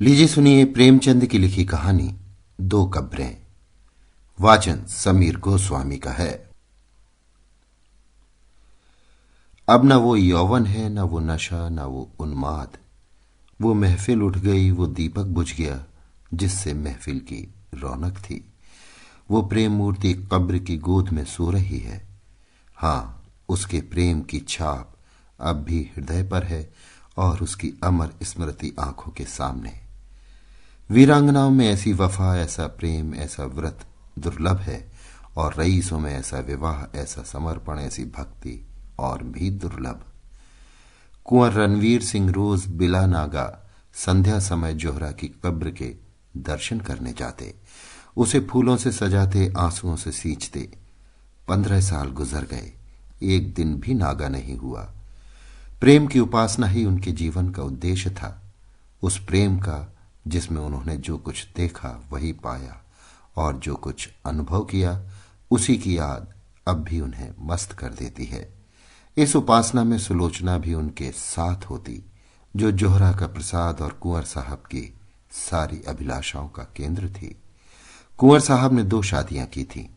लीजिए सुनिए प्रेमचंद की लिखी कहानी दो कब्रें। वाचन समीर गोस्वामी का है। अब न वो यौवन है, न वो नशा, न वो उन्माद। वो महफिल उठ गई, वो दीपक बुझ गया जिससे महफिल की रौनक थी। वो प्रेम मूर्ति कब्र की गोद में सो रही है। हां, उसके प्रेम की छाप अब भी हृदय पर है और उसकी अमर स्मृति आंखों के सामने। वीरांगनाओं में ऐसी वफा, ऐसा प्रेम, ऐसा व्रत दुर्लभ है और रईसों में ऐसा विवाह, ऐसा समर्पण, ऐसी भक्ति और भी दुर्लभ। कुंवर रणवीर सिंह रोज बिला नागा संध्या समय जोहरा की कब्र के दर्शन करने जाते, उसे फूलों से सजाते, आंसुओं से सींचते। 15 साल गुजर गए, एक दिन भी नागा नहीं हुआ। प्रेम की उपासना ही उनके जीवन का उद्देश्य था, उस प्रेम का जिसमें उन्होंने जो कुछ देखा वही पाया और जो कुछ अनुभव किया उसी की याद अब भी उन्हें मस्त कर देती है। इस उपासना में सुलोचना भी उनके साथ होती, जो जोहरा का प्रसाद और कुंवर साहब की सारी अभिलाषाओं का केंद्र थी। कुंवर साहब ने 2 शादियां की थीं,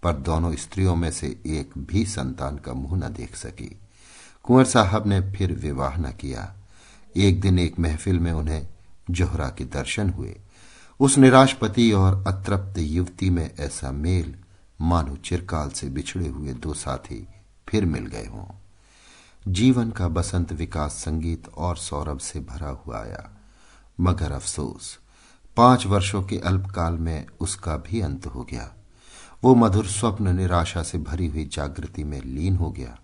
पर दोनों स्त्रियों में से एक भी संतान का मुंह न देख सकी। कुंवर साहब ने फिर विवाह न किया। एक दिन एक महफिल में उन्हें जोहरा के दर्शन हुए। उस निराश पति और अतृप्त युवती में ऐसा मेल मानो चिरकाल से बिछड़े हुए 2 साथी फिर मिल गए हों। जीवन का बसंत विकास संगीत और सौरभ से भरा हुआ आया, मगर अफसोस 5 वर्षों के अल्पकाल में उसका भी अंत हो गया। वो मधुर स्वप्न निराशा से भरी हुई जागृति में लीन हो गया।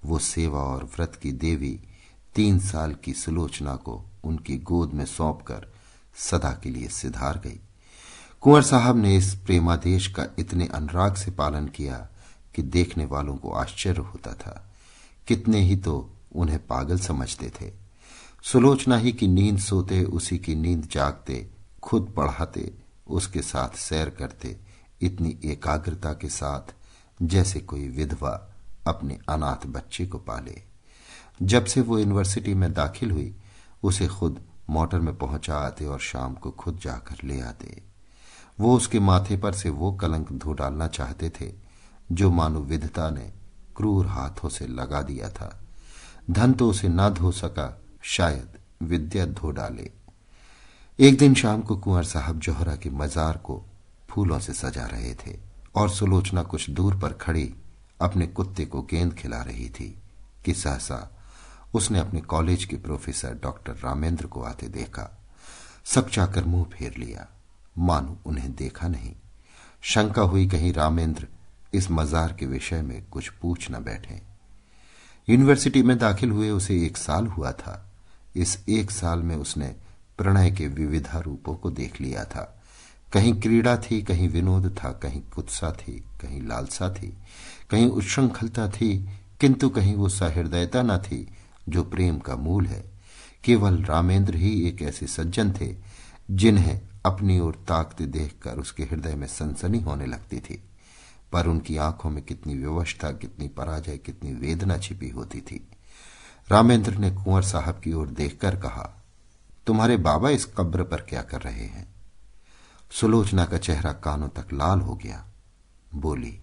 वो सेवा और व्रत की देवी 3 साल की सुलोचना को उनकी गोद में सौंपकर सदा के लिए सिधार गई। कुंवर साहब ने इस प्रेमादेश का इतने अनुराग से पालन किया कि देखने वालों को आश्चर्य होता था। कितने ही तो उन्हें पागल समझते थे। सुलोचना ही की नींद सोते, उसी की नींद जागते, खुद पढ़ाते, उसके साथ सैर करते, इतनी एकाग्रता के साथ जैसे कोई विधवा अपने अनाथ बच्चे को पाले। जब से वो यूनिवर्सिटी में दाखिल हुई, उसे खुद मोटर में पहुंचा आते और शाम को खुद जाकर ले आते। वो उसके माथे पर से वो कलंक धो डालना चाहते थे जो मानो विधाता ने क्रूर हाथों से लगा दिया था। धन तो उसे ना धो सका, शायद विद्या धो डाले। एक दिन शाम को कुंवर साहब जोहरा के मजार को फूलों से सजा रहे थे और सुलोचना कुछ दूर पर खड़ी अपने कुत्ते को गेंद खिला रही थी कि सहसा उसने अपने कॉलेज के प्रोफेसर डॉक्टर रामेंद्र को आते देखा। सकचाकर मुंह फेर लिया, मानो उन्हें देखा नहीं। शंका हुई कहीं रामेंद्र इस मजार के विषय में कुछ पूछ न बैठे। यूनिवर्सिटी में दाखिल हुए उसे 1 साल हुआ था। इस 1 साल में उसने प्रणय के विविधा रूपों को देख लिया था। कहीं क्रीड़ा थी, कहीं विनोद था, कहीं कुत्सा थी, कहीं लालसा थी, कहीं उच्छृंखलता थी, किंतु कहीं वो सहृदयता न थी जो प्रेम का मूल है। केवल रामेंद्र ही एक ऐसे सज्जन थे जिन्हें अपनी ओर ताकते देखकर उसके हृदय में सनसनी होने लगती थी, पर उनकी आंखों में कितनी विवशता, कितनी पराजय, कितनी वेदना छिपी होती थी। रामेंद्र ने कुंवर साहब की ओर देखकर कहा, तुम्हारे बाबा इस कब्र पर क्या कर रहे हैं? सुलोचना का चेहरा कानों तक लाल हो गया। बोली,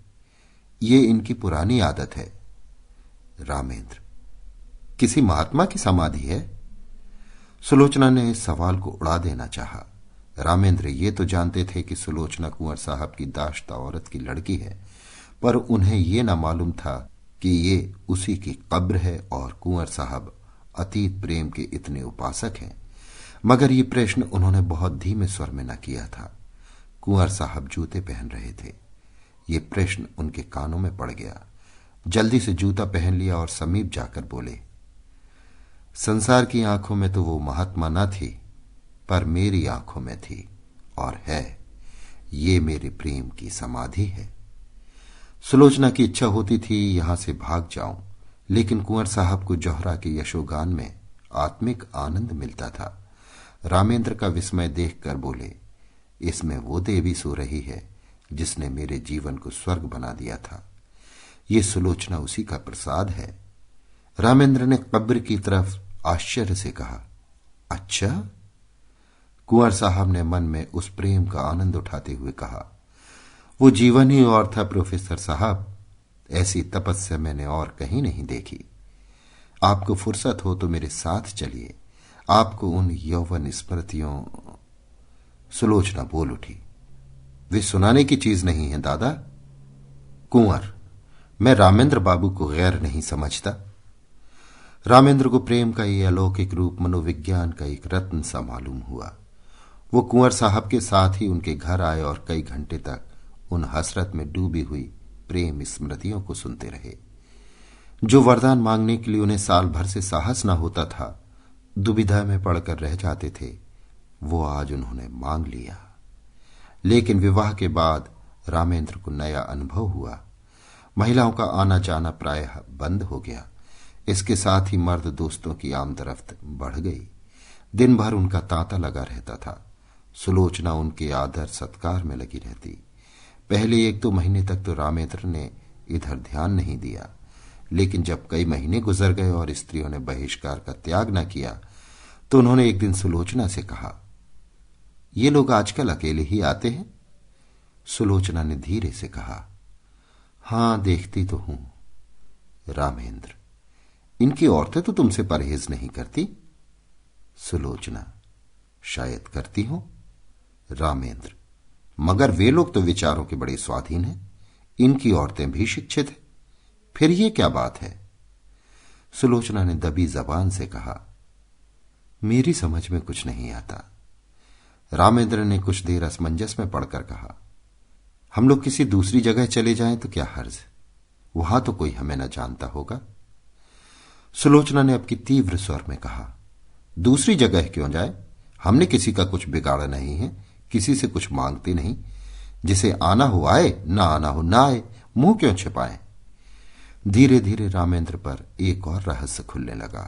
ये इनकी पुरानी आदत है। रामेंद्र, किसी महात्मा की समाधि है? सुलोचना ने इस सवाल को उड़ा देना चाहा। रामेंद्र ये तो जानते थे कि सुलोचना कुंवर साहब की दाश्ता औरत की लड़की है, पर उन्हें ये न मालूम था कि ये उसी की कब्र है और कुंवर साहब अतीत प्रेम के इतने उपासक हैं। मगर ये प्रश्न उन्होंने बहुत धीमे स्वर में न किया था। कुंवर साहब जूते पहन रहे थे। ये प्रश्न उनके कानों में पड़ गया। जल्दी से जूता पहन लिया और समीप जाकर बोले, संसार की आंखों में तो वो महात्मा न थी, पर मेरी आंखों में थी और है। ये मेरे प्रेम की समाधि है। सुलोचना की इच्छा होती थी यहां से भाग जाऊं, लेकिन कुंवर साहब को जोहरा के यशोगान में आत्मिक आनंद मिलता था। रामेंद्र का विस्मय देखकर बोले, इसमें वो देवी सो रही है जिसने मेरे जीवन को स्वर्ग बना दिया था। ये सुलोचना उसी का प्रसाद है। रामेंद्र ने कब्र की तरफ आश्चर्य से कहा, अच्छा? कुंवर साहब ने मन में उस प्रेम का आनंद उठाते हुए कहा, वो जीवन ही और था प्रोफेसर साहब। ऐसी तपस्या मैंने और कहीं नहीं देखी। आपको फुर्सत हो तो मेरे साथ चलिए, आपको उन यौवन स्मृतियों। सुलोचना बोल उठी, वे सुनाने की चीज नहीं है दादा। कुंवर, मैं रामेंद्र बाबू को गैर नहीं समझता। रामेंद्र को प्रेम का ये अलौकिक रूप मनोविज्ञान का एक रत्न सा मालूम हुआ। वो कुंवर साहब के साथ ही उनके घर आए और कई घंटे तक उन हसरत में डूबी हुई प्रेम स्मृतियों को सुनते रहे। जो वरदान मांगने के लिए उन्हें साल भर से साहस न होता था, दुविधा में पड़कर रह जाते थे, वो आज उन्होंने मांग लिया। लेकिन विवाह के बाद रामेंद्र को नया अनुभव हुआ। महिलाओं का आना जाना प्रायः बंद हो गया। इसके साथ ही मर्द दोस्तों की आमदरफ्त बढ़ गई। दिन भर उनका तांता लगा रहता था। सुलोचना उनके आदर सत्कार में लगी रहती। पहले 1-2 महीने तक तो रामेंद्र ने इधर ध्यान नहीं दिया, लेकिन जब कई महीने गुजर गए और स्त्रियों ने बहिष्कार का त्याग न किया, तो उन्होंने एक दिन सुलोचना से कहा, ये लोग आजकल अकेले ही आते हैं? सुलोचना ने धीरे से कहा, हां, देखती तो हूं। रामेंद्र, इनकी औरतें तो तुमसे परहेज नहीं करती। सुलोचना, शायद करती हो। रामेंद्र, मगर वे लोग तो विचारों के बड़े स्वाधीन हैं। इनकी औरतें भी शिक्षित हैं। फिर ये क्या बात है? सुलोचना ने दबी जबान से कहा, मेरी समझ में कुछ नहीं आता। रामेंद्र ने कुछ देर असमंजस में पड़कर कहा, हम लोग किसी दूसरी जगह चले जाएं तो क्या हर्ज? वहां तो कोई हमें न जानता होगा। सुलोचना ने अब की तीव्र स्वर में कहा, दूसरी जगह क्यों जाए? हमने किसी का कुछ बिगाड़ा नहीं है, किसी से कुछ मांगते नहीं। जिसे आना हो आए, ना आना हो ना आए, मुंह क्यों छिपाएं? धीरे धीरे रामेंद्र पर एक और रहस्य खुलने लगा,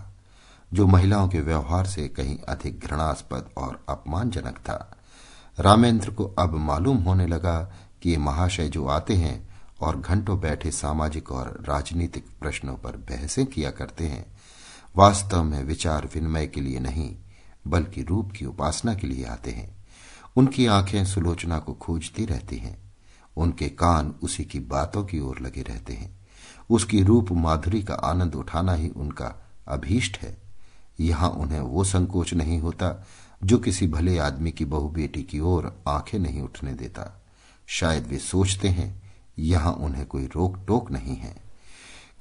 जो महिलाओं के व्यवहार से कहीं अधिक घृणास्पद और अपमानजनक था। रामेंद्र को अब मालूम होने लगा कि ये महाशय जो आते हैं और घंटों बैठे सामाजिक और राजनीतिक प्रश्नों पर बहसें किया करते हैं, वास्तव में विचार विनिमय के लिए नहीं, बल्कि रूप की उपासना के लिए आते हैं। उनकी आंखें सुलोचना को खोजती रहती हैं। उनके कान उसी की बातों की ओर लगे रहते हैं। उसकी रूप माधुरी का आनंद उठाना ही उनका अभीष्ट है। यहां उन्हें वो संकोच नहीं होता जो किसी भले आदमी की बहू बेटी की ओर आंखें नहीं उठने देता। शायद वे सोचते हैं यहां उन्हें कोई रोक टोक नहीं है।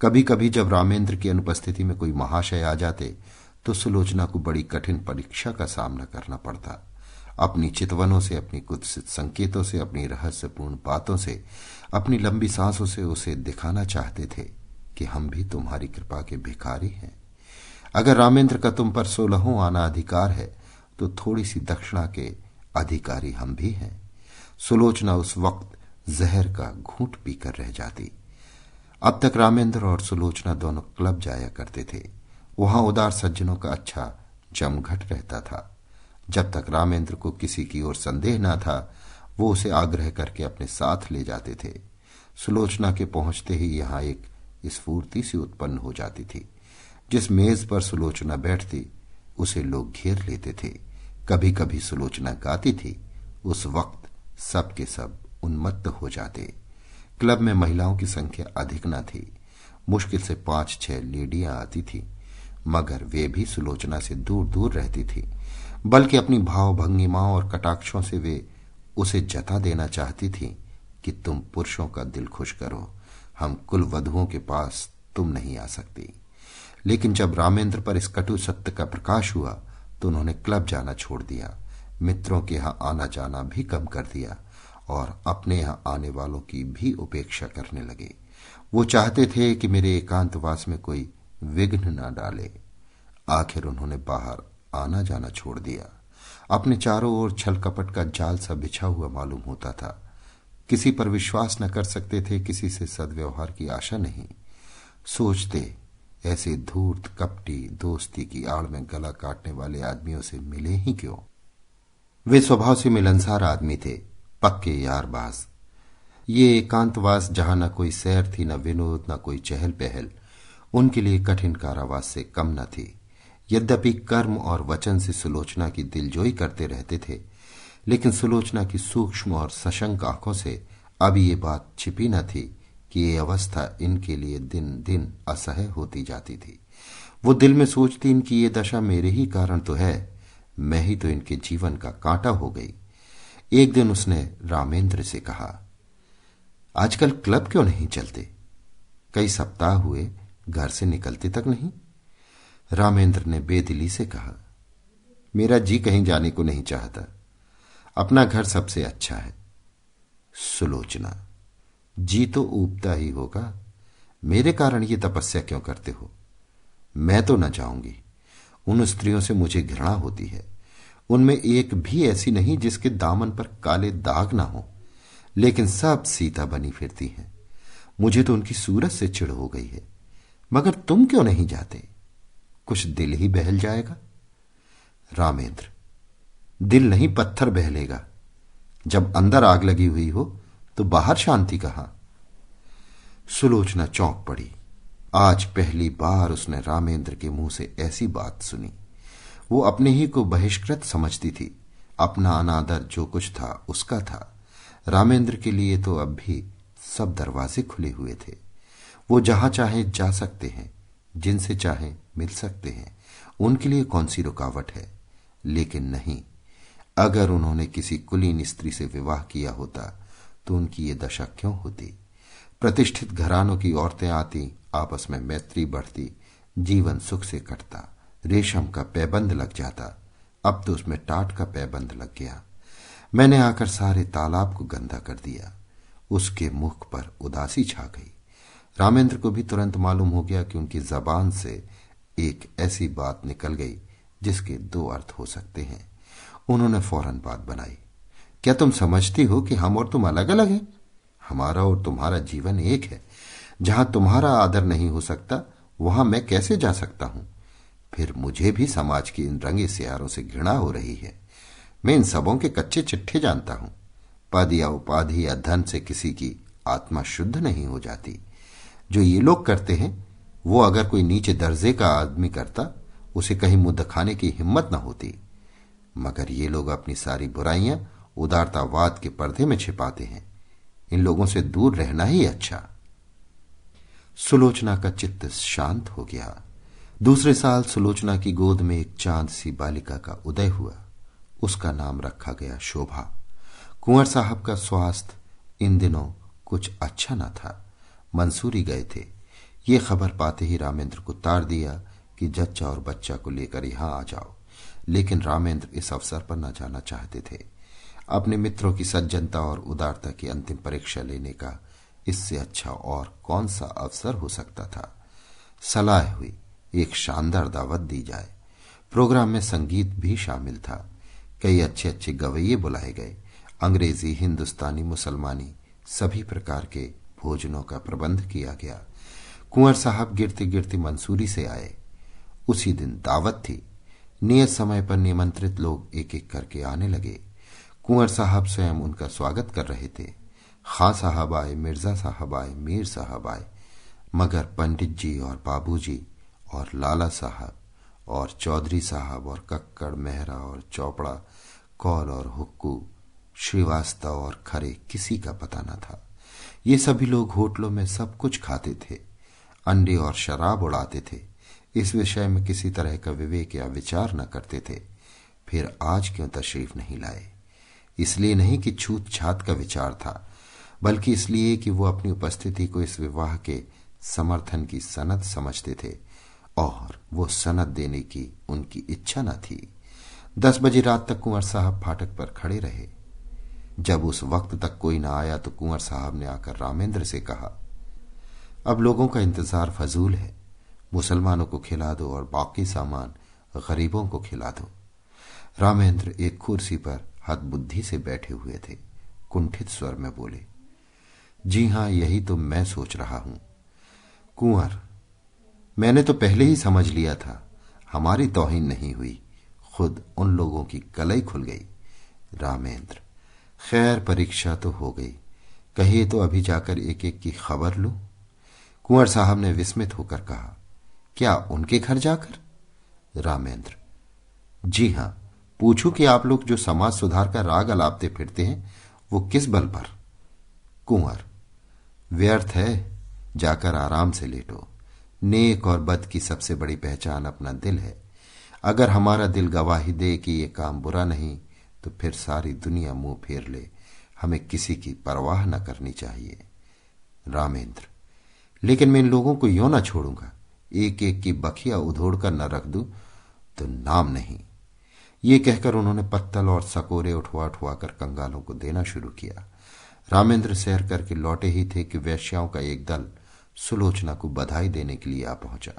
कभी कभी जब रामेंद्र की अनुपस्थिति में कोई महाशय आ जाते, तो सुलोचना को बड़ी कठिन परीक्षा का सामना करना पड़ता। अपनी चितवनों से, अपनी कुत्सित संकेतों से, अपनी रहस्यपूर्ण बातों से, अपनी लंबी सांसों से उसे दिखाना चाहते थे कि हम भी तुम्हारी कृपा के भिखारी हैं। अगर रामेंद्र का तुम पर 16वां आना अधिकार है, तो थोड़ी सी दक्षिणा के अधिकारी हम भी हैं। सुलोचना उस वक्त जहर का घूंट पीकर रह जाती। अब तक रामेंद्र और सुलोचना दोनों क्लब जाया करते थे। वहां उदार सज्जनों का अच्छा जमघट रहता था। जब तक रामेंद्र को किसी की ओर संदेह न था, वो उसे आग्रह करके अपने साथ ले जाते थे। सुलोचना के पहुंचते ही यहां एक स्फूर्ति सी उत्पन्न हो जाती थी। जिस मेज पर सुलोचना बैठती, उसे लोग घेर लेते थे। कभी कभी सुलोचना गाती थी। उस वक्त सब के सब उन्मत्त हो जाते। क्लब में महिलाओं की संख्या अधिक न थी। मुश्किल से 5-6 लेडियां आती थी, मगर वे भी सुलोचना से दूर दूर रहती थी। बल्कि अपनी भाव भंगिमाओं और कटाक्षों से वे उसे जता देना चाहती थी कि तुम पुरुषों का दिल खुश करो, हम कुल वधुओं के पास तुम नहीं आ सकती। लेकिन जब रामेंद्र पर इस कटु सत्य का प्रकाश हुआ, तो उन्होंने क्लब जाना छोड़ दिया, मित्रों के यहां आना जाना भी कम कर दिया और अपने यहां आने वालों की भी उपेक्षा करने लगे। वो चाहते थे कि मेरे एकांतवास में कोई विघ्न न डाले। आखिर उन्होंने बाहर आना जाना छोड़ दिया। अपने चारों ओर छल कपट का जाल सा बिछा हुआ मालूम होता था। किसी पर विश्वास न कर सकते थे, किसी से सद्व्यवहार की आशा नहीं। सोचते, ऐसे धूर्त कपटी दोस्ती की आड़ में गला काटने वाले आदमियों से मिले ही क्यों? वे स्वभाव से मिलनसार आदमी थे, पक्के यारबाज। ये एकांतवास जहां न कोई सैर थी, न विनोद, न कोई चहल पहल, उनके लिए कठिन कारावास से कम न थी। यद्यपि कर्म और वचन से सुलोचना की दिलजोई करते रहते थे, लेकिन सुलोचना की सूक्ष्म और सशंक आंखों से अब ये बात छिपी न थी कि ये अवस्था इनके लिए दिन दिन असह्य होती जाती थी। वो दिल में सोचती, इनकी ये दशा मेरे ही कारण तो है, मैं ही तो इनके जीवन का कांटा हो गई। एक दिन उसने रामेंद्र से कहा, आजकल क्लब क्यों नहीं चलते? कई सप्ताह हुए घर से निकलते तक नहीं। रामेंद्र ने बेदिली से कहा, मेरा जी कहीं जाने को नहीं चाहता, अपना घर सबसे अच्छा है। सुलोचना, जी तो ऊबता ही होगा, मेरे कारण ये तपस्या क्यों करते हो? मैं तो न जाऊंगी। उन स्त्रियों से मुझे घृणा होती है। उनमें एक भी ऐसी नहीं जिसके दामन पर काले दाग ना हो, लेकिन सब सीता बनी फिरती हैं। मुझे तो उनकी सूरत से चिढ़ हो गई है। मगर तुम क्यों नहीं जाते? कुछ दिल ही बहल जाएगा। रामेंद्र, दिल नहीं पत्थर बहलेगा। जब अंदर आग लगी हुई हो तो बाहर शांति कहां? सुलोचना चौंक पड़ी। आज पहली बार उसने रामेंद्र के मुंह से ऐसी बात सुनी। वो अपने ही को बहिष्कृत समझती थी। अपना अनादर जो कुछ था उसका था। रामेंद्र के लिए तो अब भी सब दरवाजे खुले हुए थे। वो जहां चाहे जा सकते हैं, जिनसे चाहे मिल सकते हैं। उनके लिए कौन सी रुकावट है? लेकिन नहीं, अगर उन्होंने किसी कुलीन स्त्री से विवाह किया होता तो उनकी ये दशा क्यों होती? प्रतिष्ठित घरानों की औरतें आती, आपस में मैत्री बढ़ती, जीवन सुख से कटता, रेशम का पैबंद लग जाता। अब तो उसमें टाट का पैबंद लग गया। मैंने आकर सारे तालाब को गंदा कर दिया। उसके मुख पर उदासी छा गई। रामेंद्र को भी तुरंत मालूम हो गया कि उनकी जबान से एक ऐसी बात निकल गई जिसके दो अर्थ हो सकते हैं। उन्होंने फौरन बात बनाई, क्या तुम समझती हो कि हम और तुम अलग अलग हैं? हमारा और तुम्हारा जीवन एक है। जहां तुम्हारा आदर नहीं हो सकता वहां मैं कैसे जा सकता हूं? फिर मुझे भी समाज की इन रंगे सियारों से घृणा हो रही है। मैं इन सबों के कच्चे चिट्ठे जानता हूं। पद या उपाधि या धन से किसी की आत्मा शुद्ध नहीं हो जाती। जो ये लोग करते हैं वो अगर कोई नीचे दर्जे का आदमी करता, उसे कहीं मुंह दिखाने की हिम्मत न होती। मगर ये लोग अपनी सारी बुराइयां उदारतावाद के पर्दे में छिपाते हैं। इन लोगों से दूर रहना ही अच्छा। सुलोचना का चित्त शांत हो गया। दूसरे साल सुलोचना की गोद में एक चांद सी बालिका का उदय हुआ। उसका नाम रखा गया शोभा। कुंवर साहब का स्वास्थ्य इन दिनों कुछ अच्छा न था। मंसूरी गए थे। ये खबर पाते ही रामेंद्र को तार दिया कि जच्चा और बच्चा को लेकर यहां आ जाओ। लेकिन रामेंद्र इस अवसर पर न जाना चाहते थे। अपने मित्रों की सज्जनता और उदारता की अंतिम परीक्षा लेने का इससे अच्छा और कौन सा अवसर हो सकता था। सलाह हुई एक शानदार दावत दी जाए। प्रोग्राम में संगीत भी शामिल था। कई अच्छे अच्छे गवैये बुलाए गए। अंग्रेजी, हिंदुस्तानी, मुसलमानी सभी प्रकार के भोजनों का प्रबंध किया गया। कुंवर साहब गिरती गिरती मंसूरी से आए। उसी दिन दावत थी। नियत समय पर निमंत्रित लोग एक एक करके आने लगे। कुंवर साहब स्वयं उनका स्वागत कर रहे थे। खां साहब आए, मिर्जा साहब आए, मीर साहब आए, मगर पंडित जी और बाबूजी और लाला साहब और चौधरी साहब और कक्कड़, मेहरा और चौपड़ा, कौल और हुक्कू, श्रीवास्तव और खरे किसी का पता न था। ये सभी लोग होटलों में सब कुछ खाते थे, अंडे और शराब उड़ाते थे। इस विषय में किसी तरह का विवेक या विचार न करते थे। फिर आज क्यों तशरीफ नहीं लाए? इसलिए नहीं कि छूत छात का विचार था, बल्कि इसलिए कि वो अपनी उपस्थिति को इस विवाह के समर्थन की सनद समझते थे और वो सनद देने की उनकी इच्छा न थी। 10 बजे रात तक कुंवर साहब फाटक पर खड़े रहे। जब उस वक्त तक कोई न आया तो कुंवर साहब ने आकर रामेंद्र से कहा, अब लोगों का इंतजार फजूल है। मुसलमानों को खिला दो और बाकी सामान गरीबों को खिला दो। रामेंद्र एक कुर्सी पर हदबुद्धि से बैठे हुए थे। कुंठित स्वर में बोले, जी हां, यही तो मैं सोच रहा हूं। कुंवर, मैंने तो पहले ही समझ लिया था। हमारी तौहीन नहीं हुई, खुद उन लोगों की कलई खुल गई। रामेंद्र, खैर परीक्षा तो हो गई। कहिए तो अभी जाकर एक एक की खबर लूं। कुंवर साहब ने विस्मित होकर कहा, क्या उनके घर जाकर? रामेंद्र, जी हां, पूछूं कि आप लोग जो समाज सुधार का राग अलापते फिरते हैं वो किस बल पर? कुंवर, व्यर्थ है, जाकर आराम से लेटो। नेक और बद की सबसे बड़ी पहचान अपना दिल है। अगर हमारा दिल गवाही दे कि ये काम बुरा नहीं, तो फिर सारी दुनिया मुंह फेर ले, हमें किसी की परवाह न करनी चाहिए। रामेंद्र, लेकिन मैं इन लोगों को यों न छोड़ूंगा, एक एक की बखिया उधोड़ कर न रख दूं तो नाम नहीं। ये कहकर उन्होंने पत्तल और सकोरे उठवा उठवा कर कंगालों को देना शुरू किया। रामेंद्र सैर करके लौटे ही थे कि वेश्याओं का एक दल सुलोचना को बधाई देने के लिए आ पहुंचा।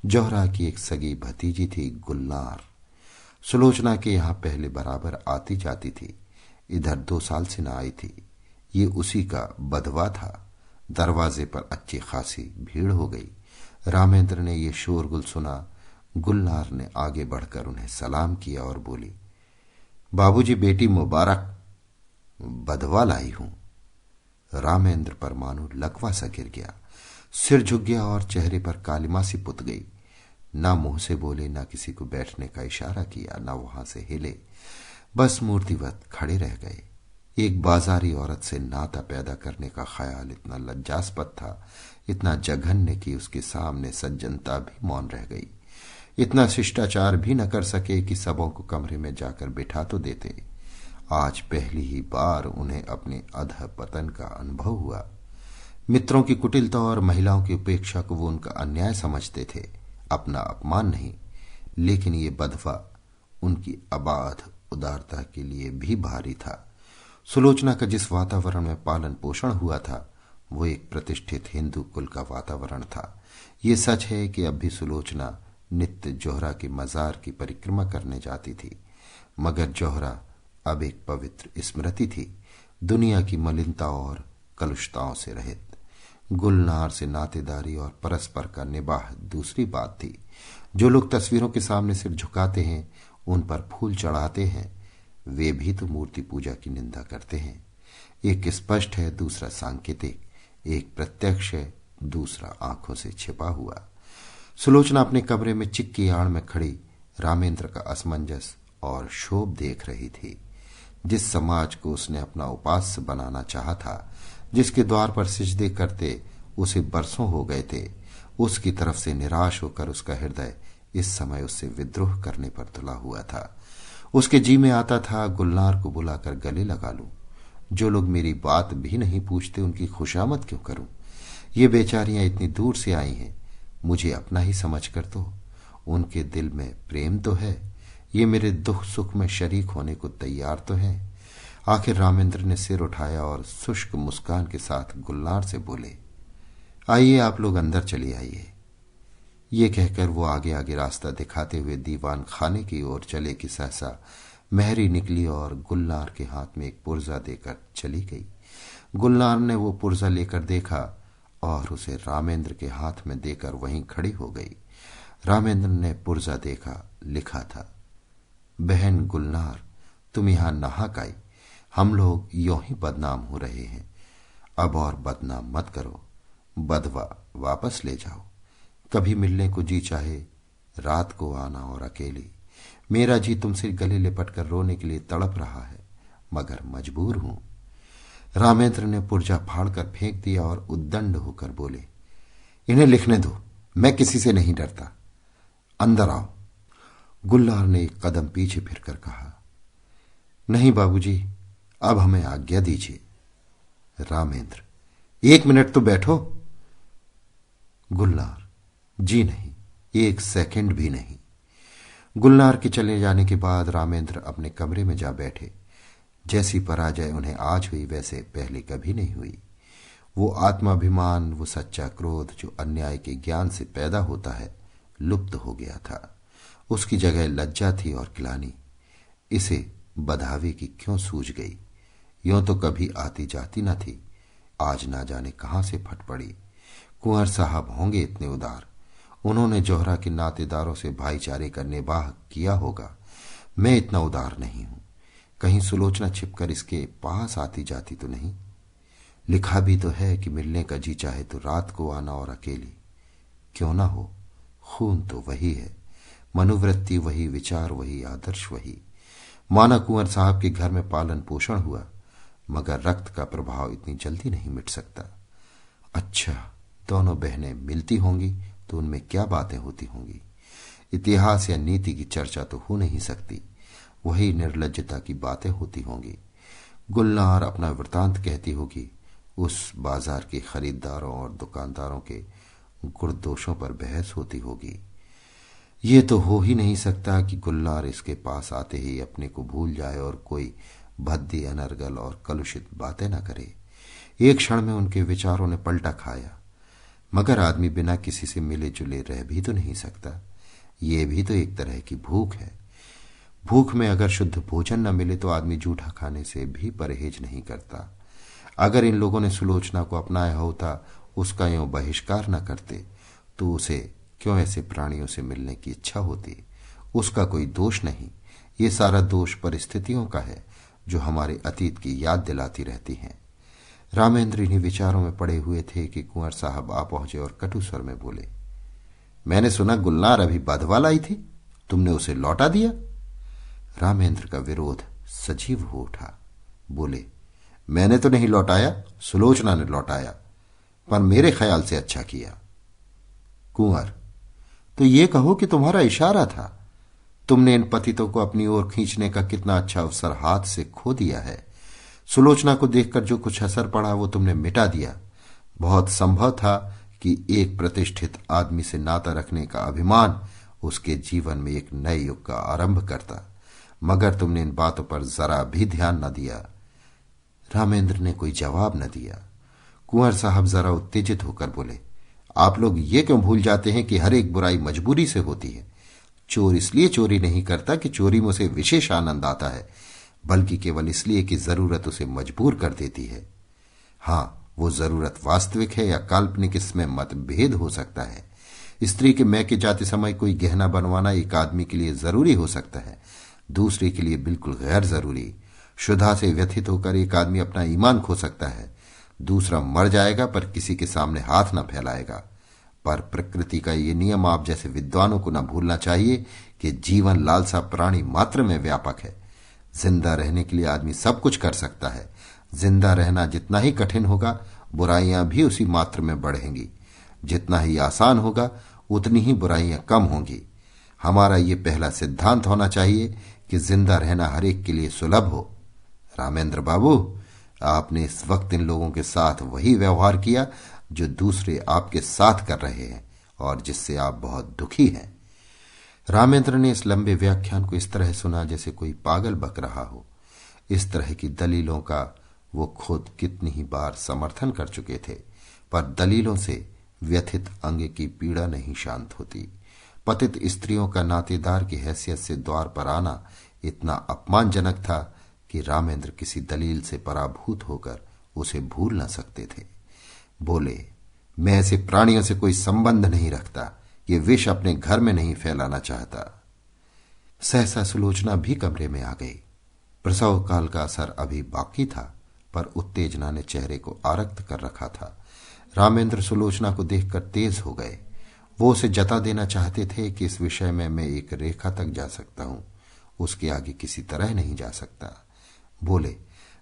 जौहरा की एक सगी भतीजी थी गुलनार। सुलोचना के यहां पहले बराबर आती जाती थी, इधर 2 साल से न आई थी। ये उसी का बधवा था। दरवाजे पर अच्छी खासी भीड़ हो गई। रामेंद्र ने ये शोरगुल सुना। गुलनार ने आगे बढ़कर उन्हें सलाम किया और बोली, बाबूजी, बेटी मुबारक, बधवा लाई हूं। रामेंद्र पर मानो लकवा सा गिर गया, सिर झुक गया और चेहरे पर कालिमासी पुत गई। ना मुंह से बोले, ना किसी को बैठने का इशारा किया, ना वहां से हिले, बस मूर्तिवत खड़े रह गए। एक बाजारी औरत से नाता पैदा करने का ख्याल इतना लज्जास्पद था, इतना जघन्य कि उसके सामने सज्जनता भी मौन रह गई। इतना शिष्टाचार भी न कर सके कि सबों को कमरे में जाकर बिठा तो देते। आज पहली ही बार उन्हें अपने अधः पतन का अनुभव हुआ। मित्रों की कुटिलता और महिलाओं की उपेक्षा को वो उनका अन्याय समझते थे, अपना अपमान नहीं। लेकिन ये बधवा उनकी अबाध उदारता के लिए भी भारी था। सुलोचना का जिस वातावरण में पालन पोषण हुआ था, वो एक प्रतिष्ठित हिंदू कुल का वातावरण था। ये सच है कि अब भी सुलोचना नित्य जौहरा के मजार की परिक्रमा करने जाती थी, मगर जौहरा अब एक पवित्र स्मृति थी, दुनिया की मलिनता और कलुषताओं से रहित। गुलनार से नातेदारी और परस्पर का निबाह दूसरी बात थी। जो लोग तस्वीरों के सामने सिर झुकाते हैं, उन पर फूल चढ़ाते हैं, वे भी तो मूर्ति पूजा की निंदा करते हैं। एक स्पष्ट है, दूसरा सांकेतिक। एक प्रत्यक्ष है, दूसरा आंखों से छिपा हुआ। सुलोचना अपने कमरे में चिक की आड़ में खड़ी रामेंद्र का असमंजस और शोभ देख रही थी। जिस समाज को उसने अपना उपास्य बनाना चाहा था, जिसके द्वार पर सिजदे करते उसे बरसों हो गए थे, उसकी तरफ से निराश होकर उसका हृदय इस समय उससे विद्रोह करने पर तुला हुआ था। उसके जी में आता था, गुलनार को बुलाकर गले लगा लूं। जो लोग मेरी बात भी नहीं पूछते, उनकी खुशामद क्यों करूं? ये बेचारियां इतनी दूर से आई हैं, मुझे अपना ही समझकर तो उनके दिल में प्रेम तो है, ये मेरे दुख सुख में शरीक होने को तैयार तो हैं। आखिर रामेंद्र ने सिर उठाया और शुष्क मुस्कान के साथ गुलनार से बोले, आइए, आप लोग अंदर चले आइए। ये कहकर वो आगे आगे रास्ता दिखाते हुए दीवान खाने की ओर चले कि सहसा मेहरी निकली और गुलनार के हाथ में एक पुर्जा देकर चली गई। गुलनार ने वो पुर्जा लेकर देखा और उसे रामेंद्र के हाथ में देकर वहीं खड़ी हो गई। रामेंद्र ने पुर्जा देखा, लिखा था, बहन गुलनार, तुम यहां नाहक आई, हम लोग यों ही बदनाम हो रहे हैं, अब और बदनाम मत करो, बधवा वापस ले जाओ। कभी मिलने को जी चाहे रात को आना और अकेली। मेरा जी तुमसे गले लिपट कर रोने के लिए तड़प रहा है, मगर मजबूर हूं। रामेंद्र ने पुर्जा फाड़कर फेंक दिया और उद्दंड होकर बोले, इन्हें लिखने दो, मैं किसी से नहीं डरता, अंदर आओ। गुलनार ने एक कदम पीछे फिरकर कहा, नहीं बाबूजी, अब हमें आज्ञा दीजिए। रामेंद्र, 1 मिनट तो बैठो। गुलनार, जी नहीं, 1 सेकंड भी नहीं। गुलनार के चले जाने के बाद रामेंद्र अपने कमरे में जा बैठे। जैसी पराजय उन्हें आज हुई, वैसे पहले कभी नहीं हुई। वो आत्माभिमान, वो सच्चा क्रोध जो अन्याय के ज्ञान से पैदा होता है, लुप्त हो गया था। उसकी जगह लज्जा थी और ग्लानि। इसे बधावे की क्यों सूझ गई? यों तो कभी आती जाती न थी, आज ना जाने कहां से फट पड़ी। कुंवर साहब होंगे इतने उदार, उन्होंने जौहरा के नातेदारों से भाईचारे का निबाह किया होगा। मैं इतना उदार नहीं हूं। कहीं सुलोचना छिपकर इसके पास आती जाती तो नहीं? लिखा भी तो है कि मिलने का जी चाहे तो रात को आना और अकेली। क्यों ना हो, खून तो वही है, मनोवृत्ति वही, विचार वही, आदर्श वही। माना कुंवर साहब के घर में पालन पोषण हुआ, मगर रक्त का प्रभाव इतनी जल्दी नहीं मिट सकता। अच्छा, दोनों बहनें मिलती होंगी तो उनमें क्या बातें होती होंगी? इतिहास या नीति की चर्चा तो हो नहीं सकती, वही निर्लज्जता की बातें होती होंगी। गुलनार अपना वृतांत कहती होगी, उस बाजार के खरीदारों और दुकानदारों के गुणदोषों पर बहस होती होगी। ये तो हो ही नहीं सकता कि गुलनार इसके पास आते ही अपने को भूल जाए और कोई भद्दी, अनर्गल और कलुषित बातें न करे। एक क्षण में उनके विचारों ने पलटा खाया। मगर आदमी बिना किसी से मिले जुले रह भी तो नहीं सकता। ये भी तो एक तरह की भूख है। भूख में अगर शुद्ध भोजन न मिले तो आदमी जूठा खाने से भी परहेज नहीं करता। अगर इन लोगों ने सुलोचना को अपनाया होता, उसका यूं बहिष्कार न करते, तो उसे क्यों ऐसे प्राणियों से मिलने की इच्छा होती? उसका कोई दोष नहीं। ये सारा दोष परिस्थितियों का है जो हमारे अतीत की याद दिलाती रहती हैं। रामेंद्र इन्हीं विचारों में पड़े हुए थे कि कुंवर साहब आ पहुंचे और कटु स्वर में बोले, मैंने सुना गुलनार अभी बधवाल आई थी, तुमने उसे लौटा दिया? रामेंद्र का विरोध सजीव हो उठा। बोले, मैंने तो नहीं लौटाया, सुलोचना ने लौटाया, पर मेरे ख्याल से अच्छा किया। कुंवर, तो ये कहो कि तुम्हारा इशारा था। तुमने इन पतितों को अपनी ओर खींचने का कितना अच्छा अवसर हाथ से खो दिया है। सुलोचना को देखकर जो कुछ असर पड़ा वो तुमने मिटा दिया। बहुत संभव था कि एक प्रतिष्ठित आदमी से नाता रखने का अभिमान उसके जीवन में एक नए युग का आरंभ करता, मगर तुमने इन बातों पर जरा भी ध्यान न दिया। रामेंद्र ने कोई जवाब न दिया। कुंवर साहब जरा उत्तेजित होकर बोले, आप लोग ये क्यों भूल जाते हैं कि हर एक बुराई मजबूरी से होती है। चोर इसलिए चोरी नहीं करता कि चोरी में उसे विशेष आनंद आता है, बल्कि केवल इसलिए कि जरूरत उसे मजबूर कर देती है। हां, वो जरूरत वास्तविक है या काल्पनिक, इसमें मतभेद हो सकता है। स्त्री के मैके जाते समय कोई गहना बनवाना एक आदमी के लिए जरूरी हो सकता है, दूसरे के लिए बिल्कुल गैर जरूरी। शुदा से व्यथित होकर एक आदमी अपना ईमान खो सकता है, दूसरा मर जाएगा पर किसी के सामने हाथ न फैलाएगा। पर प्रकृति का ये नियम आप जैसे विद्वानों को न भूलना चाहिए कि जीवन लालसा प्राणी मात्र में व्यापक है। जिंदा रहने के लिए आदमी सब कुछ कर सकता है। जिंदा रहना जितना ही कठिन होगा, बुराइयां भी उसी मात्र में बढ़ेंगी। जितना ही आसान होगा, उतनी ही बुराइयां कम होंगी। हमारा ये पहला सिद्धांत होना चाहिए कि जिंदा रहना हर एक के लिए सुलभ हो। रामेंद्र बाबू, आपने इस वक्त इन लोगों के साथ वही व्यवहार किया जो दूसरे आपके साथ कर रहे हैं और जिससे आप बहुत दुखी हैं। रामेंद्र ने इस लंबे व्याख्यान को इस तरह सुना जैसे कोई पागल बक रहा हो। इस तरह की दलीलों का वो खुद कितनी ही बार समर्थन कर चुके थे, पर दलीलों से व्यथित अंग की पीड़ा नहीं शांत होती। पतित स्त्रियों का नातेदार की हैसियत से द्वार पर आना इतना अपमानजनक था कि रामेंद्र किसी दलील से पराभूत होकर उसे भूल न सकते थे। बोले, मैं ऐसे प्राणियों से कोई संबंध नहीं रखता, ये विष अपने घर में नहीं फैलाना चाहता। सहसा सुलोचना भी कमरे में आ गई। प्रसव काल का असर अभी बाकी था, पर उत्तेजना ने चेहरे को आरक्त कर रखा था। रामेंद्र सुलोचना को देखकर तेज हो गए। वो उसे जता देना चाहते थे कि इस विषय में मैं एक रेखा तक जा सकता हूं, उसके आगे किसी तरह नहीं जा सकता। बोले,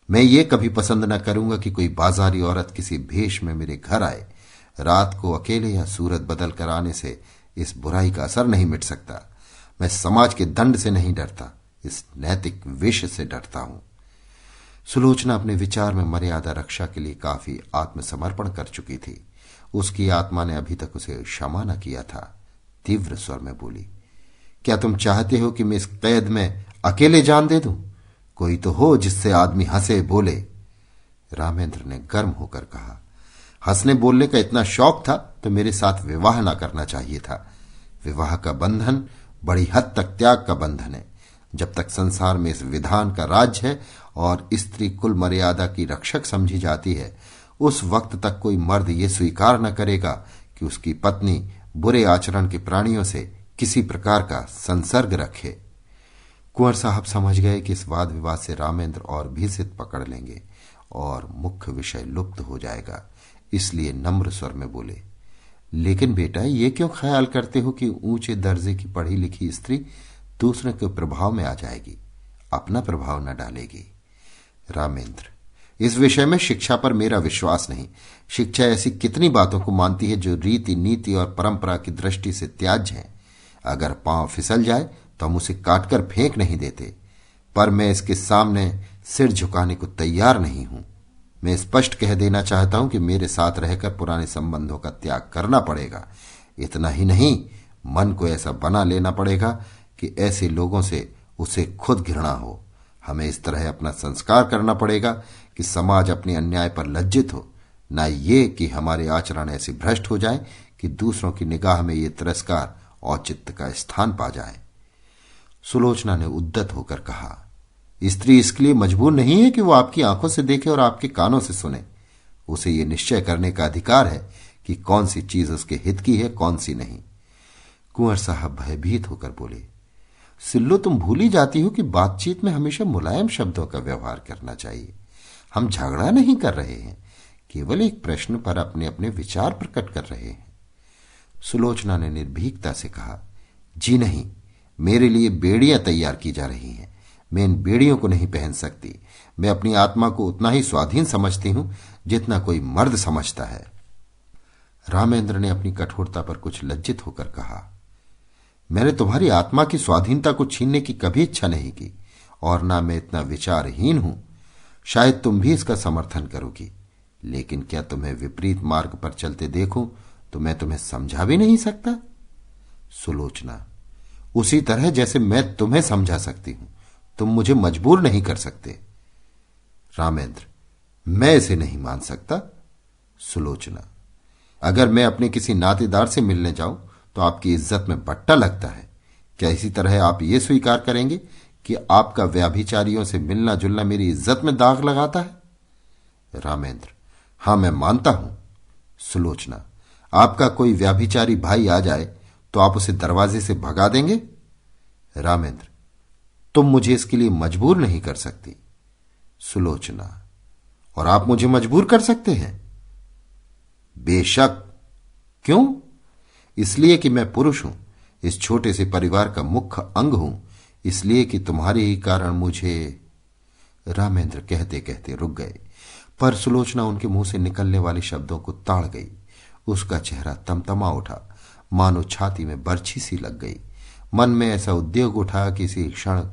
मैं ये कभी पसंद न करूंगा कि कोई बाजारी औरत किसी भेष में मेरे घर आए। रात को अकेले या सूरत बदल कर आने से इस बुराई का असर नहीं मिट सकता। मैं समाज के दंड से नहीं डरता, इस नैतिक विष से डरता हूं। सुलोचना अपने विचार में मर्यादा रक्षा के लिए काफी आत्मसमर्पण कर चुकी थी। उसकी आत्मा ने अभी तक उसे क्षमा न किया था। तीव्र स्वर में बोली, क्या तुम चाहते हो कि मैं इस कैद में अकेले जान दे दूं? कोई तो हो जिससे आदमी हंसे बोले। रामेंद्र ने गर्म होकर कहा, हंसने बोलने का इतना शौक था तो मेरे साथ विवाह न करना चाहिए था। विवाह का बंधन बड़ी हद तक त्याग का बंधन है। जब तक संसार में इस विधान का राज्य है और स्त्री कुल मर्यादा की रक्षक समझी जाती है, उस वक्त तक कोई मर्द ये स्वीकार न करेगा कि उसकी पत्नी बुरे आचरण के प्राणियों से किसी प्रकार का संसर्ग रखे। कुंवर साहब समझ गए कि इस वाद विवाद से रामेंद्र और भी जिद पकड़ लेंगे और मुख्य विषय लुप्त हो जाएगा, इसलिए नम्र स्वर में बोले, लेकिन बेटा, ये क्यों ख्याल करते हो कि ऊंचे दर्जे की पढ़ी लिखी स्त्री दूसरे के प्रभाव में आ जाएगी, अपना प्रभाव न डालेगी? रामेंद्र, इस विषय में शिक्षा पर मेरा विश्वास नहीं। शिक्षा ऐसी कितनी बातों को मानती है जो रीति नीति और परंपरा की दृष्टि से त्याज्य है। अगर पांव फिसल जाए तो हम उसे काटकर फेंक नहीं देते, पर मैं इसके सामने सिर झुकाने को तैयार नहीं हूं। मैं स्पष्ट कह देना चाहता हूं कि मेरे साथ रहकर पुराने संबंधों का त्याग करना पड़ेगा। इतना ही नहीं, मन को ऐसा बना लेना पड़ेगा कि ऐसे लोगों से उसे खुद घृणा हो। हमें इस तरह अपना संस्कार करना पड़ेगा कि समाज अपने अन्याय पर लज्जित हो, न ये कि हमारे आचरण ऐसे भ्रष्ट हो जाए कि दूसरों की निगाह में ये तिरस्कार औचित्य का स्थान पा जाए। सुलोचना ने उद्दत होकर कहा, स्त्री इसके लिए मजबूर नहीं है कि वो आपकी आंखों से देखे और आपके कानों से सुने। उसे ये निश्चय करने का अधिकार है कि कौन सी चीज उसके हित की है, कौन सी नहीं। कुंवर साहब भयभीत होकर बोले, सिल्लो, तुम भूली जाती हो कि बातचीत में हमेशा मुलायम शब्दों का व्यवहार करना चाहिए। हम झगड़ा नहीं कर रहे हैं, केवल एक प्रश्न पर अपने अपने विचार प्रकट कर रहे हैं। सुलोचना ने निर्भीकता से कहा, जी नहीं, मेरे लिए बेड़ियां तैयार की जा रही हैं। मैं इन बेड़ियों को नहीं पहन सकती। मैं अपनी आत्मा को उतना ही स्वाधीन समझती हूं जितना कोई मर्द समझता है। रामेंद्र ने अपनी कठोरता पर कुछ लज्जित होकर कहा, मैंने तुम्हारी आत्मा की स्वाधीनता को छीनने की कभी इच्छा नहीं की, और ना मैं इतना विचारहीन हूं। शायद तुम भी इसका समर्थन करोगी, लेकिन क्या तुम्हें विपरीत मार्ग पर चलते देखूं तो मैं तुम्हें समझा भी नहीं सकता? सुलोचना, उसी तरह जैसे मैं तुम्हें समझा सकती हूं, तुम मुझे मजबूर नहीं कर सकते। रामेंद्र, मैं इसे नहीं मान सकता। सुलोचना, अगर मैं अपने किसी नातेदार से मिलने जाऊं तो आपकी इज्जत में बट्टा लगता है। क्या इसी तरह आप ये स्वीकार करेंगे कि आपका व्याभिचारियों से मिलना जुलना मेरी इज्जत में दाग लगाता है? रामेंद्र, हां, मैं मानता हूं। सुलोचना, आपका कोई व्याभिचारी भाई आ जाए तो आप उसे दरवाजे से भगा देंगे? रामेंद्र, तुम मुझे इसके लिए मजबूर नहीं कर सकती। सुलोचना, और आप मुझे मजबूर कर सकते हैं? बेशक। क्यों? इसलिए कि मैं पुरुष हूं, इस छोटे से परिवार का मुख्य अंग हूं, इसलिए कि तुम्हारे ही कारण मुझे। रामेंद्र कहते कहते रुक गए, पर सुलोचना उनके मुंह से निकलने वाले शब्दों को ताड़ गई। उसका चेहरा तमतमा उठा, मानो छाती में बर्छी सी लग गई। मन में ऐसा उद्योग उठा कि इसी क्षण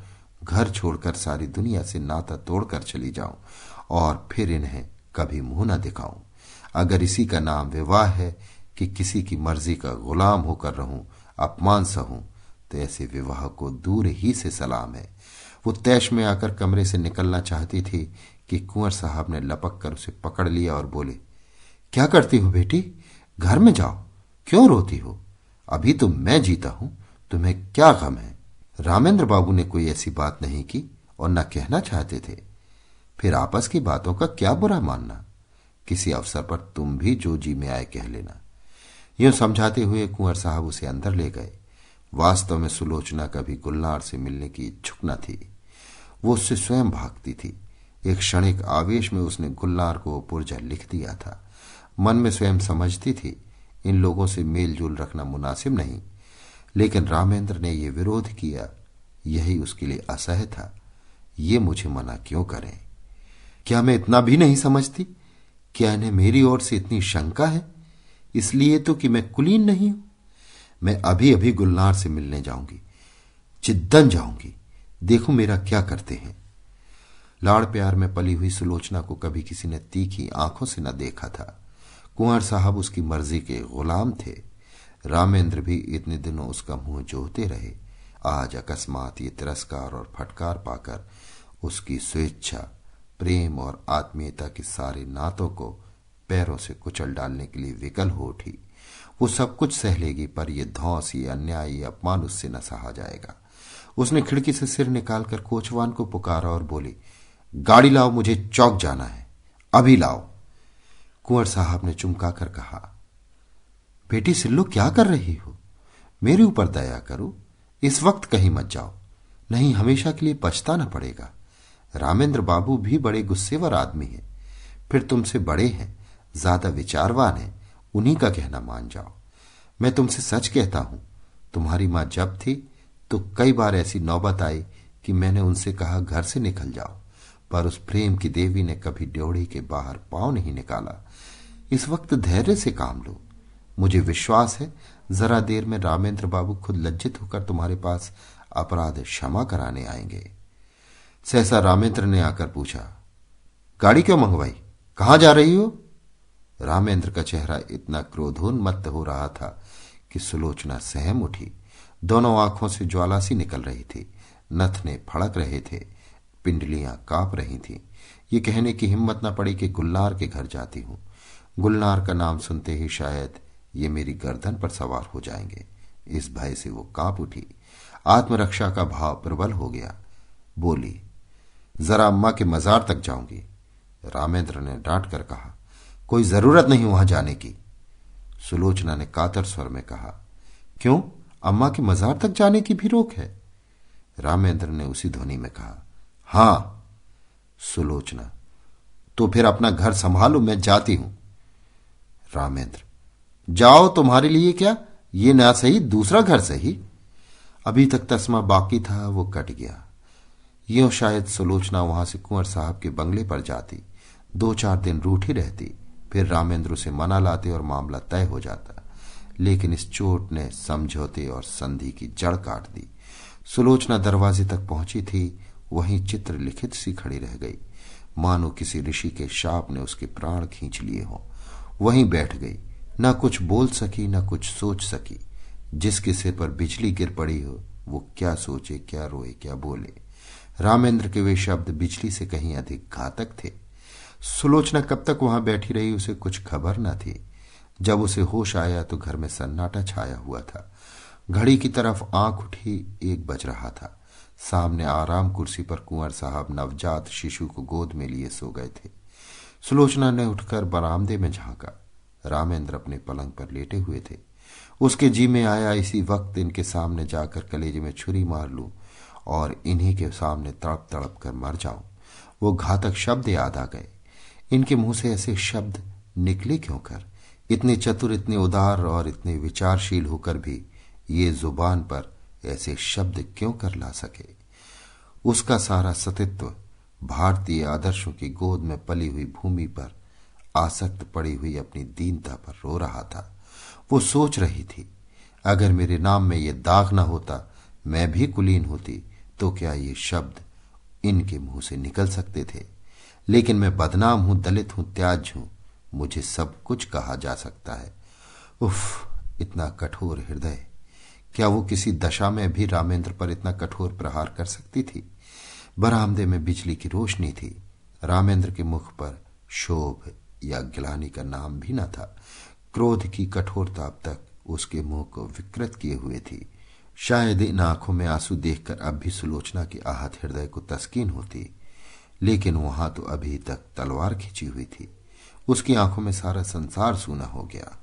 घर छोड़कर सारी दुनिया से नाता तोड़कर चली जाऊं और फिर इन्हें कभी मुंह न दिखाऊं। अगर इसी का नाम विवाह है कि किसी की मर्जी का गुलाम होकर रहूं, अपमान सहूं, तो ऐसे विवाह को दूर ही से सलाम है। वो तैश में आकर कमरे से निकलना चाहती थी कि कुंवर साहब ने लपक कर उसे पकड़ लिया और बोले, क्या करती हो बेटी? घर में जाओ, क्यों रोती हो? अभी तो मैं जीता हूं, तुम्हें क्या गम है? रामेंद्र बाबू ने कोई ऐसी बात नहीं की और न कहना चाहते थे। फिर आपस की बातों का क्या बुरा मानना? किसी अवसर पर तुम भी जो जी में आए कह लेना। यूं समझाते हुए कुंवर साहब उसे अंदर ले गए। वास्तव में सुलोचना कभी गुलनार से मिलने की इच्छुक न थी। वो उससे स्वयं भागती थी। एक क्षणिक आवेश में उसने गुलनार को पुरजा लिख दिया था। मन में स्वयं समझती थी, इन लोगों से मेलजोल रखना मुनासिब नहीं, लेकिन रामेंद्र ने यह विरोध किया, यही उसके लिए असह्य था। ये मुझे मना क्यों करें? क्या मैं इतना भी नहीं समझती? क्या इन्हें मेरी ओर से इतनी शंका है? इसलिए तो कि मैं कुलीन नहीं हूं। मैं अभी अभी गुलनार से मिलने जाऊंगी, जिद्दन जाऊंगी। देखो मेरा क्या करते हैं। लाड़ प्यार में पली हुई सुलोचना को कभी किसी ने तीखी आंखों से न देखा था। कुंवर साहब उसकी मर्जी के गुलाम थे। रामेंद्र भी इतने दिनों उसका मुंह जोहते रहे। आज अकस्मात ये तिरस्कार और फटकार पाकर उसकी स्वेच्छा, प्रेम और आत्मीयता के सारे नातों को पैरों से कुचल डालने के लिए विकल हो उठी। वो सब कुछ सह लेगी, पर यह धौंस, ये अन्याय, ये अपमान उससे न सहा जाएगा। उसने खिड़की से सिर निकालकर कोचवान को पुकारा और बोली, गाड़ी लाओ, मुझे चौक जाना है, अभी लाओ। कुंवर साहब ने चुमका कर कहा, बेटी सिल्लो, क्या कर रही हो? मेरे ऊपर दया करो, इस वक्त कहीं मत जाओ, नहीं हमेशा के लिए पछताना पड़ेगा। रामेंद्र बाबू भी बड़े गुस्सेवर आदमी हैं, फिर तुमसे बड़े हैं, ज्यादा विचारवान हैं, उन्हीं का कहना मान जाओ। मैं तुमसे सच कहता हूं, तुम्हारी मां जब थी तो कई बार ऐसी नौबत आई कि मैंने उनसे कहा घर से निकल जाओ, पर उस प्रेम की देवी ने कभी ड्योढ़ी के बाहर पांव नहीं निकाला। इस वक्त धैर्य से काम लो। मुझे विश्वास है जरा देर में रामेंद्र बाबू खुद लज्जित होकर तुम्हारे पास अपराध क्षमा कराने आएंगे। सहसा रामेंद्र ने आकर पूछा, गाड़ी क्यों मंगवाई, कहां जा रही हो? रामेंद्र का चेहरा इतना क्रोधोन्मत्त हो रहा था कि सुलोचना सहम उठी। दोनों आंखों से ज्वाला सी निकल रही थी, नथने फड़क रहे थे, पिंडलियां कांप रही थीं। ये कहने की हिम्मत न पड़ी कि गुलनार के घर जाती हूं। गुलनार का नाम सुनते ही शायद ये मेरी गर्दन पर सवार हो जाएंगे। इस भय से वो कांप उठी। आत्मरक्षा का भाव प्रबल हो गया। बोली, जरा अम्मा के मजार तक जाऊंगी। रामेंद्र ने डांट कर कहा, कोई जरूरत नहीं वहां जाने की। सुलोचना ने कातर स्वर में कहा, क्यों, अम्मा के मजार तक जाने की भी रोक है? रामेंद्र ने उसी ध्वनि में कहा, हां। सुलोचना, तो फिर अपना घर संभालो, मैं जाती हूं। रामेंद्र, जाओ, तुम्हारे लिए क्या, ये ना सही दूसरा घर सही। अभी तक तस्मा बाकी था, वो कट गया। यूं शायद सुलोचना वहां से कुंवर साहब के बंगले पर जाती, 2-4 दिन रूठी रहती, फिर रामेंद्र से मना लाते और मामला तय हो जाता। लेकिन इस चोट ने समझौते और संधि की जड़ काट दी। सुलोचना दरवाजे तक पहुंची थी, वहीं चित्र लिखित सी खड़ी रह गई, मानो किसी ऋषि के शाप ने उसके प्राण खींच लिए हों। वहीं बैठ गई, न कुछ बोल सकी न कुछ सोच सकी। जिसके सिर पर बिजली गिर पड़ी हो वो क्या सोचे, क्या रोए, क्या बोले। रामेंद्र के वे शब्द बिजली से कहीं अधिक घातक थे। सुलोचना कब तक वहां बैठी रही उसे कुछ खबर न थी। जब उसे होश आया तो घर में सन्नाटा छाया हुआ था। घड़ी की तरफ आंख उठी, 1 बज रहा था। सामने आराम कुर्सी पर कुंवर साहब नवजात शिशु को गोद में लिए सो गए थे। सुलोचना ने उठकर बरामदे में झांका। रामेंद्र अपने पलंग पर लेटे हुए थे। उसके जी में आया इसी वक्त इनके सामने जाकर कलेजे में छुरी मार लूं और इन्हीं के सामने तड़प तड़प कर मर जाऊं। वो घातक शब्द याद आ गए। इनके मुंह से ऐसे शब्द निकले क्यों कर? इतने चतुर, इतने उदार और इतने विचारशील होकर भी ये जुबान पर ऐसे शब्द क्यों कर ला सके? उसका सारा सतित्व भारतीय आदर्शों की गोद में पली हुई भूमि पर आसक्त पड़ी हुई अपनी दीनता पर रो रहा था। वो सोच रही थी, अगर मेरे नाम में ये दाग न होता, मैं भी कुलीन होती, तो क्या ये शब्द इनके मुंह से निकल सकते थे? लेकिन मैं बदनाम हूं, दलित हूं, त्याज हूं, मुझे सब कुछ कहा जा सकता है। उफ, इतना कठोर हृदय! क्या वो किसी दशा में भी रामेंद्र पर इतना कठोर प्रहार कर सकती थी? बरामदे में बिजली की रोशनी थी। रामेंद्र के मुख पर शोभ या गिलानी का नाम भी न था। क्रोध की कठोरता अब तक उसके मुंह को विकृत किए हुए थी। शायद इन आंखों में आंसू देखकर अब भी सुलोचना के आहत हृदय को तस्कीन होती, लेकिन वहां तो अभी तक तलवार खिंची हुई थी। उसकी आंखों में सारा संसार सूना हो गया।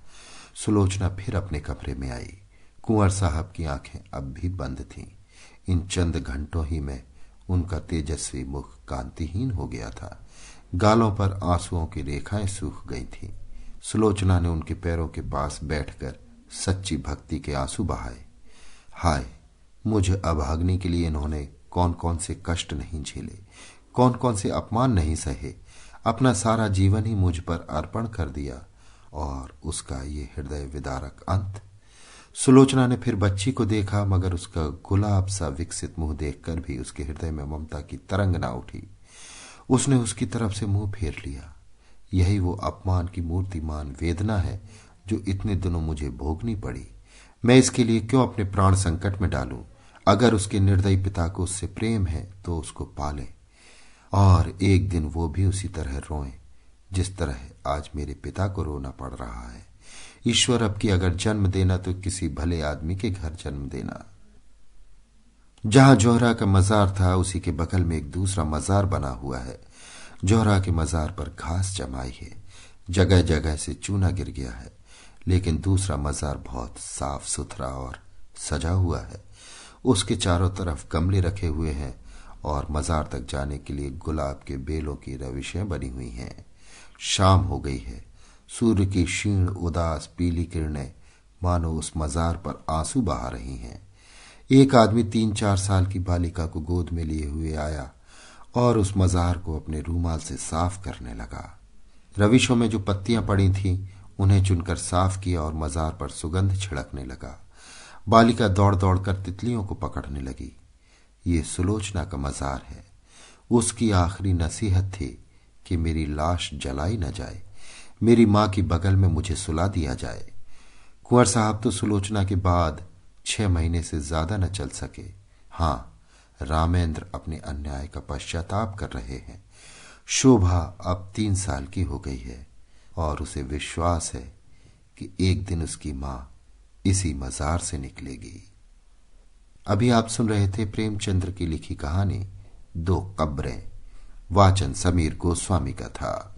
सुलोचना फिर अपने कमरे में आई। कुंवर साहब की आंखें अब भी बंद थीं। इन चंद घंटों ही में उनका तेजस्वी मुख कांतिहीन हो गया था। गालों पर आंसुओं की रेखाएं सूख गई थीं। सुलोचना ने उनके पैरों के पास बैठकर सच्ची भक्ति के आंसू बहाए। हाय, मुझ अभाग्नि के लिए इन्होंने कौन कौन से कष्ट नहीं झेले, कौन कौन से अपमान नहीं सहे। अपना सारा जीवन ही मुझ पर अर्पण कर दिया, और उसका ये हृदय विदारक अंत। सुलोचना ने फिर बच्ची को देखा, मगर उसका गुलाब सा विकसित मुंह देखकर भी उसके हृदय में ममता की तरंग ना उठी। उसने उसकी तरफ से मुंह फेर लिया। यही वो अपमान की मूर्तिमान वेदना है जो इतने दिनों मुझे भोगनी पड़ी। मैं इसके लिए क्यों अपने प्राण संकट में डालूं? अगर उसके निर्दयी पिता को उससे प्रेम है तो उसको पाले, और एक दिन वो भी उसी तरह रोए जिस तरह आज मेरे पिता को रोना पड़ रहा है। ईश्वर, अब की अगर जन्म देना तो किसी भले आदमी के घर जन्म देना। जहां जोहरा का मजार था उसी के बगल में एक दूसरा मजार बना हुआ है। जोहरा के मजार पर घास जमाई है, जगह जगह से चूना गिर गया है, लेकिन दूसरा मजार बहुत साफ सुथरा और सजा हुआ है। उसके चारों तरफ गमले रखे हुए हैं और मजार तक जाने के लिए गुलाब के बेलों की रविशें बनी हुई हैं। शाम हो गई है। सूर्य की क्षीण उदास पीली किरणें मानो उस मजार पर आंसू बहा रही हैं। एक आदमी 3-4 साल की बालिका को गोद में लिए हुए आया और उस मजार को अपने रूमाल से साफ करने लगा। रविशों में जो पत्तियां पड़ी थीं उन्हें चुनकर साफ किया और मजार पर सुगंध छिड़कने लगा। बालिका दौड़ दौड़कर तितलियों को पकड़ने लगी। ये सुलोचना का मजार है। उसकी आखिरी नसीहत थी कि मेरी लाश जलाई न जाए, मेरी मां की बगल में मुझे सुला दिया जाए। कुंवर साहब तो सुलोचना के बाद 6 महीने से ज्यादा न चल सके। हां, रामेंद्र अपने अन्याय का पश्चाताप कर रहे हैं। शोभा अब 3 साल की हो गई है और उसे विश्वास है कि एक दिन उसकी मां इसी मजार से निकलेगी। अभी आप सुन रहे थे प्रेमचंद्र की लिखी कहानी 2 कब्रें। वाचन समीर गोस्वामी का था।